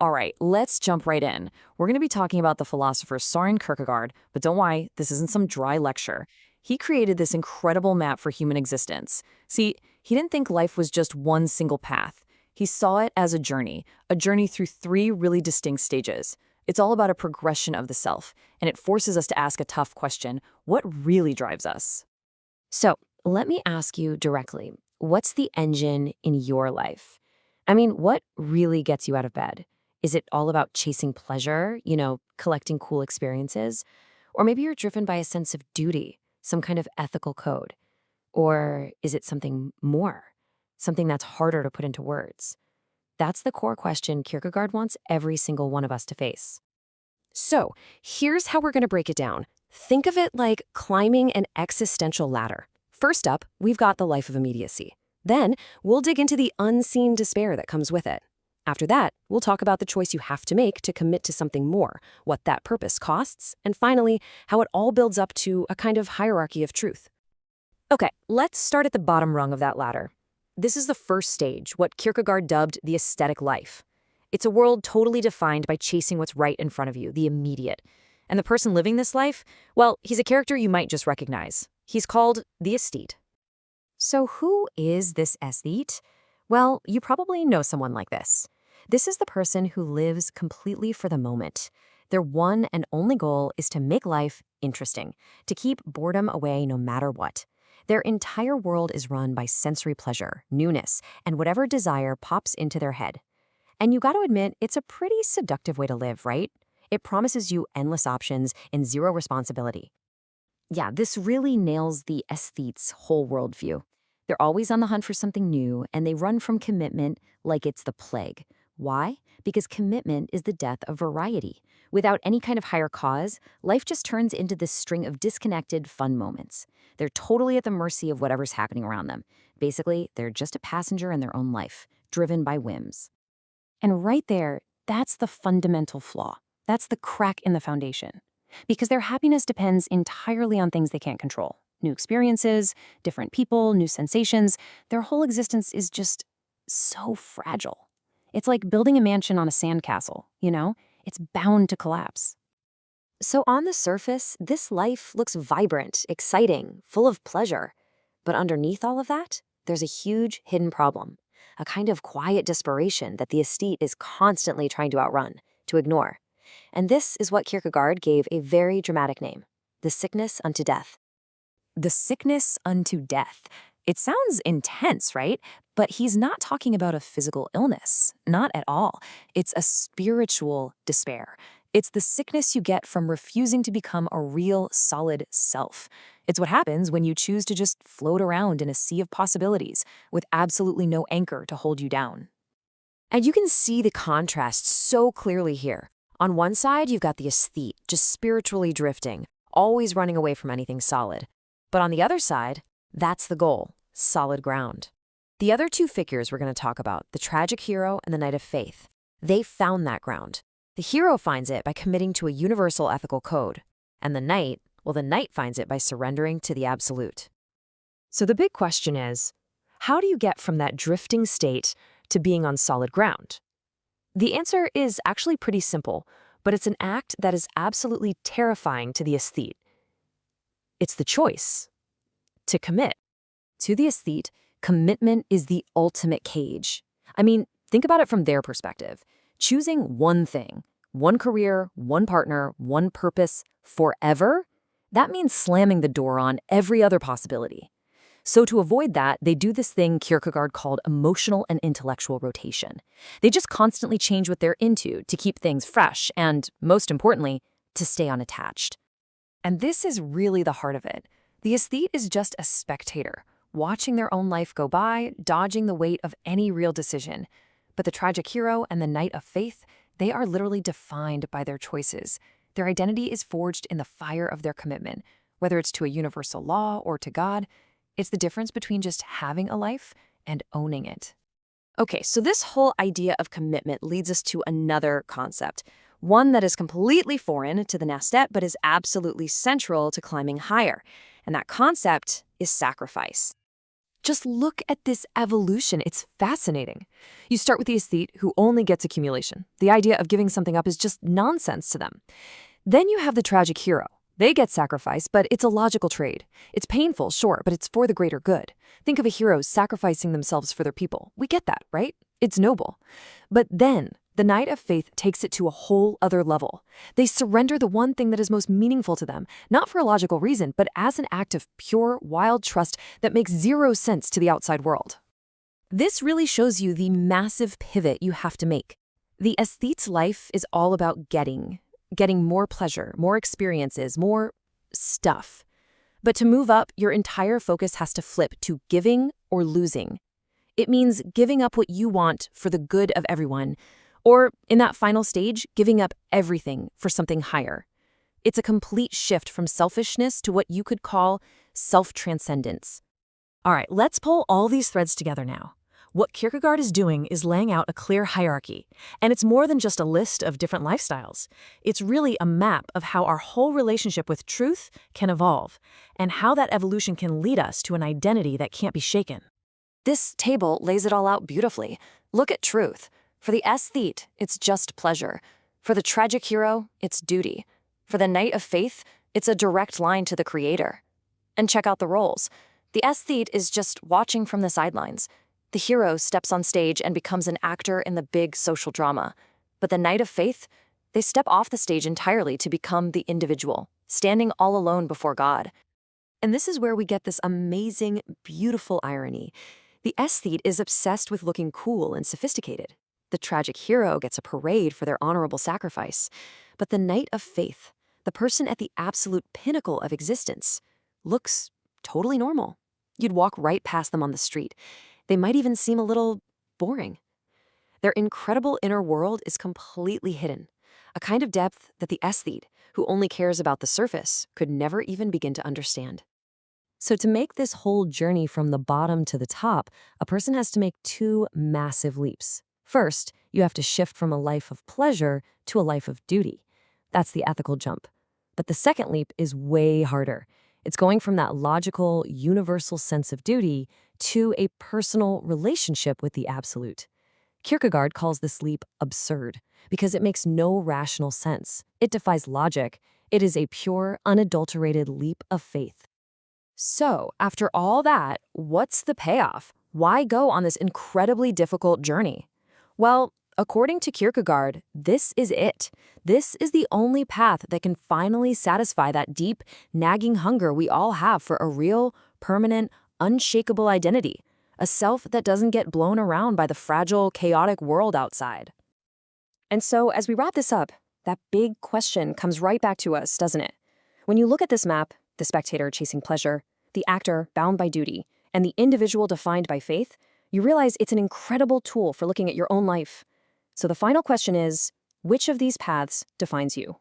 All right, let's jump right in. We're going to be talking about the philosopher Søren Kierkegaard, but don't worry, this isn't some dry lecture. He created this incredible map for human existence. See, he didn't think life was just one single path. He saw it as a journey through three really distinct stages. It's all about a progression of the self, and it forces us to ask a tough question: what really drives us? So let me ask you directly, what's the engine in your life? I mean, what really gets you out of bed? Is it all about chasing pleasure, collecting cool experiences? Or maybe you're driven by a sense of duty, some kind of ethical code? Or is it something more, something that's harder to put into words? That's the core question Kierkegaard wants every single one of us to face. So, here's how we're going to break it down. Think of it like climbing an existential ladder. First up, we've got the life of immediacy. Then, we'll dig into the unseen despair that comes with it. After that, we'll talk about the choice you have to make to commit to something more, what that purpose costs, and finally, how it all builds up to a kind of hierarchy of truth. Okay, let's start at the bottom rung of that ladder. This is the first stage, what Kierkegaard dubbed the aesthetic life. It's a world totally defined by chasing what's right in front of you, the immediate. And the person living this life, well, he's a character you might just recognize. He's called the aesthete. So who is this aesthete? Well, you probably know someone like this. This is the person who lives completely for the moment. Their one and only goal is to make life interesting, to keep boredom away no matter what. Their entire world is run by sensory pleasure, newness, and whatever desire pops into their head. And you got to admit, it's a pretty seductive way to live, right? It promises you endless options and zero responsibility. Yeah, this really nails the aesthete's whole worldview. They're always on the hunt for something new, and they run from commitment like it's the plague. Why? Because commitment is the death of variety. Without any kind of higher cause, life just turns into this string of disconnected, fun moments. They're totally at the mercy of whatever's happening around them. Basically, they're just a passenger in their own life, driven by whims. And right there, that's the fundamental flaw. That's the crack in the foundation. Because their happiness depends entirely on things they can't control. New experiences, different people, new sensations. Their whole existence is just so fragile. It's like building a mansion on a sandcastle, It's bound to collapse. So on the surface, this life looks vibrant, exciting, full of pleasure. But underneath all of that, there's a huge hidden problem. A kind of quiet desperation that the aesthete is constantly trying to outrun, to ignore. And this is what Kierkegaard gave a very dramatic name: the sickness unto death. The sickness unto death. It sounds intense, right? But he's not talking about a physical illness. Not at all. It's a spiritual despair. It's the sickness you get from refusing to become a real, solid self. It's what happens when you choose to just float around in a sea of possibilities with absolutely no anchor to hold you down. And you can see the contrast so clearly here. On one side, you've got the aesthete, just spiritually drifting, always running away from anything solid. But on the other side, that's the goal: solid ground. The other two figures we're going to talk about, the tragic hero and the knight of faith, they found that ground. The hero finds it by committing to a universal ethical code. And the knight finds it by surrendering to the absolute. So the big question is, how do you get from that drifting state to being on solid ground? The answer is actually pretty simple, but it's an act that is absolutely terrifying to the aesthete. It's the choice to commit. To the aesthete, commitment is the ultimate cage. I mean, think about it from their perspective. Choosing one thing, one career, one partner, one purpose, forever, that means slamming the door on every other possibility. So to avoid that, they do this thing Kierkegaard called emotional and intellectual rotation. They just constantly change what they're into to keep things fresh and, most importantly, to stay unattached. And this is really the heart of it. The aesthete is just a spectator, watching their own life go by, dodging the weight of any real decision. But the tragic hero and the knight of faith, they are literally defined by their choices. Their identity is forged in the fire of their commitment, whether it's to a universal law or to God. It's the difference between just having a life and owning it. Okay, so this whole idea of commitment leads us to another concept, one that is completely foreign to the nastet but is absolutely central to climbing higher. And that concept is sacrifice. Just look at this evolution. It's fascinating. You start with the aesthete who only gets accumulation. The idea of giving something up is just nonsense to them. Then you have the tragic hero. They get sacrificed, but it's a logical trade. It's painful, sure, but it's for the greater good. Think of a hero sacrificing themselves for their people. We get that, right? It's noble. But then, the Knight of Faith takes it to a whole other level. They surrender the one thing that is most meaningful to them, not for a logical reason, but as an act of pure, wild trust that makes zero sense to the outside world. This really shows you the massive pivot you have to make. The aesthete's life is all about getting more pleasure, more experiences, more stuff. But to move up, your entire focus has to flip to giving or losing. It means giving up what you want for the good of everyone, or in that final stage, giving up everything for something higher. It's a complete shift from selfishness to what you could call self-transcendence. All right, let's pull all these threads together now. What Kierkegaard is doing is laying out a clear hierarchy, and it's more than just a list of different lifestyles. It's really a map of how our whole relationship with truth can evolve, and how that evolution can lead us to an identity that can't be shaken. This table lays it all out beautifully. Look at truth. For the aesthete, it's just pleasure. For the tragic hero, it's duty. For the Knight of Faith, it's a direct line to the Creator. And check out the roles. The aesthete is just watching from the sidelines. The hero steps on stage and becomes an actor in the big social drama. But the Knight of Faith, they step off the stage entirely to become the individual, standing all alone before God. And this is where we get this amazing, beautiful irony. The aesthete is obsessed with looking cool and sophisticated. The tragic hero gets a parade for their honorable sacrifice. But the Knight of Faith, the person at the absolute pinnacle of existence, looks totally normal. You'd walk right past them on the street. They might even seem a little boring. Their incredible inner world is completely hidden, a kind of depth that the aesthete, who only cares about the surface, could never even begin to understand. So to make this whole journey from the bottom to the top, a person has to make two massive leaps. First, you have to shift from a life of pleasure to a life of duty. That's the ethical jump. But the second leap is way harder. It's going from that logical, universal sense of duty to a personal relationship with the absolute. Kierkegaard calls this leap absurd because it makes no rational sense. It defies logic. It is a pure, unadulterated leap of faith. So, after all that, what's the payoff? Why go on this incredibly difficult journey? Well, according to Kierkegaard, this is it. This is the only path that can finally satisfy that deep, nagging hunger we all have for a real, permanent, unshakable identity, a self that doesn't get blown around by the fragile, chaotic world outside. And so, as we wrap this up, that big question comes right back to us, doesn't it? When you look at this map, the spectator chasing pleasure, the actor bound by duty, and the individual defined by faith, you realize it's an incredible tool for looking at your own life. So the final question is, which of these paths defines you?